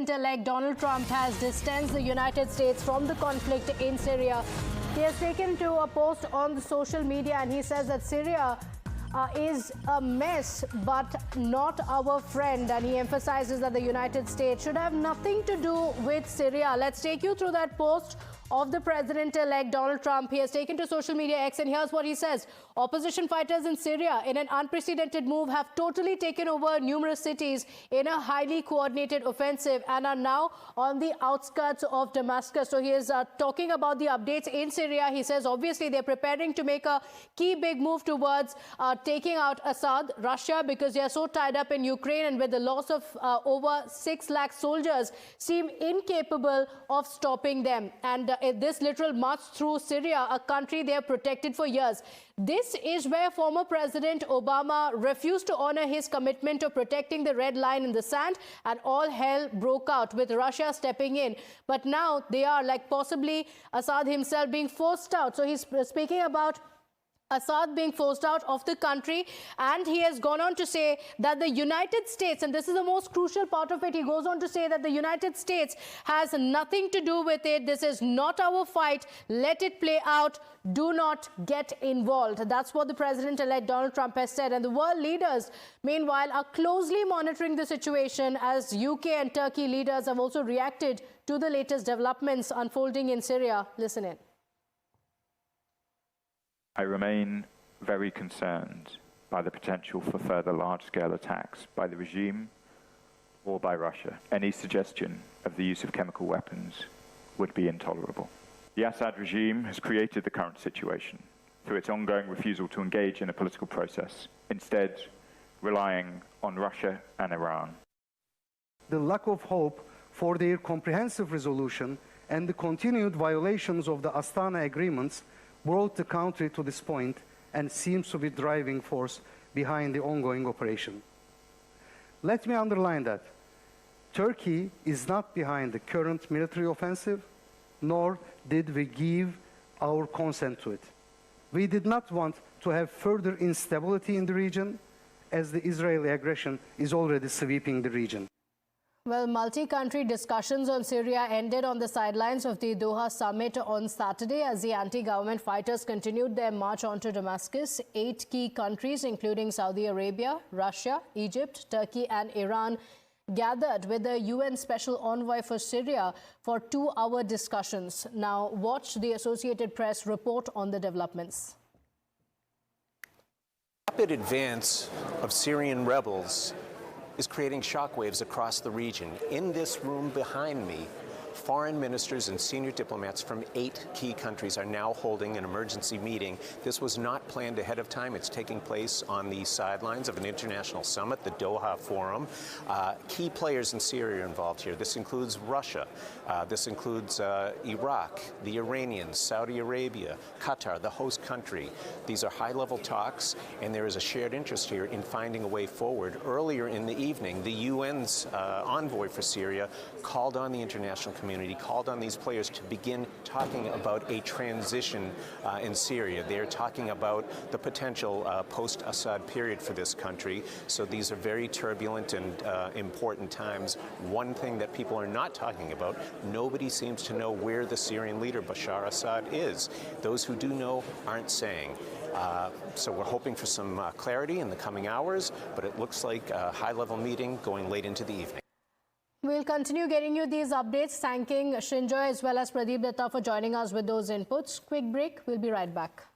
President-elect Donald Trump has distanced the United States from the conflict in Syria. He has taken to a post on the social media and he says that Syria is a mess but not our friend, and he emphasizes that the United States should have nothing to do with Syria. Let's take you through that post of the President-elect Donald Trump. He has taken to social media X, and here's what he says. Opposition fighters in Syria, in an unprecedented move, have totally taken over numerous cities in a highly coordinated offensive and are now on the outskirts of Damascus. So he is talking about the updates in Syria. He says obviously they're preparing to make a key big move towards taking out Assad, Russia, because they are so tied up in Ukraine, and with the loss of over 6 lakh soldiers, seem incapable of stopping them. And this literal march through Syria, a country they have protected for years. This is where former President Obama refused to honor his commitment of protecting the red line in the sand, and all hell broke out with Russia stepping in. But now they are, like possibly Assad himself, being forced out. So he's speaking about Assad being forced out of the country, and he has gone on to say that the United States, and this is the most crucial part of it, he goes on to say that the United States has nothing to do with it. This is not our fight. Let it play out. Do not get involved. That's what the President-elect Donald Trump has said. And the world leaders, meanwhile, are closely monitoring the situation, as UK and Turkey leaders have also reacted to the latest developments unfolding in Syria. Listen in. I remain very concerned by the potential for further large-scale attacks by the regime or by Russia. Any suggestion of the use of chemical weapons would be intolerable. The Assad regime has created the current situation through its ongoing refusal to engage in a political process, instead relying on Russia and Iran. The lack of hope for their comprehensive resolution and the continued violations of the Astana agreements brought the country to this point and seems to be the driving force behind the ongoing operation. Let me underline that Turkey is not behind the current military offensive, nor did we give our consent to it. We did not want to have further instability in the region, as the Israeli aggression is already sweeping the region. Well, multi-country discussions on Syria ended on the sidelines of the Doha summit on Saturday as the anti-government fighters continued their march onto Damascus. 8 key countries, including Saudi Arabia, Russia, Egypt, Turkey and Iran, gathered with the UN Special Envoy for Syria for 2-hour discussions. Now, watch the Associated Press report on the developments. Rapid advance of Syrian rebels is creating shockwaves across the region. In this room behind me, foreign ministers and senior diplomats from 8 key countries are now holding an emergency meeting. This was not planned ahead of time. It's taking place on the sidelines of an international summit, the Doha Forum. Key players in Syria are involved here. This includes Russia. This includes Iraq, the Iranians, Saudi Arabia, Qatar, the host country. These are high-level talks, and there is a shared interest here in finding a way forward. Earlier in the evening, the UN's envoy for Syria called on the international community, called on these players to begin talking about a transition in Syria. They're talking about the potential post-Assad period for this country. So these are very turbulent and important times. One thing that people are not talking about, nobody seems to know where the Syrian leader Bashar Assad is. Those who do know aren't saying. So we're hoping for some clarity in the coming hours, but it looks like a high-level meeting going late into the evening. We'll continue getting you these updates. Thanking Shinjoy as well as Pradeep Datta for joining us with those inputs. Quick break. We'll be right back.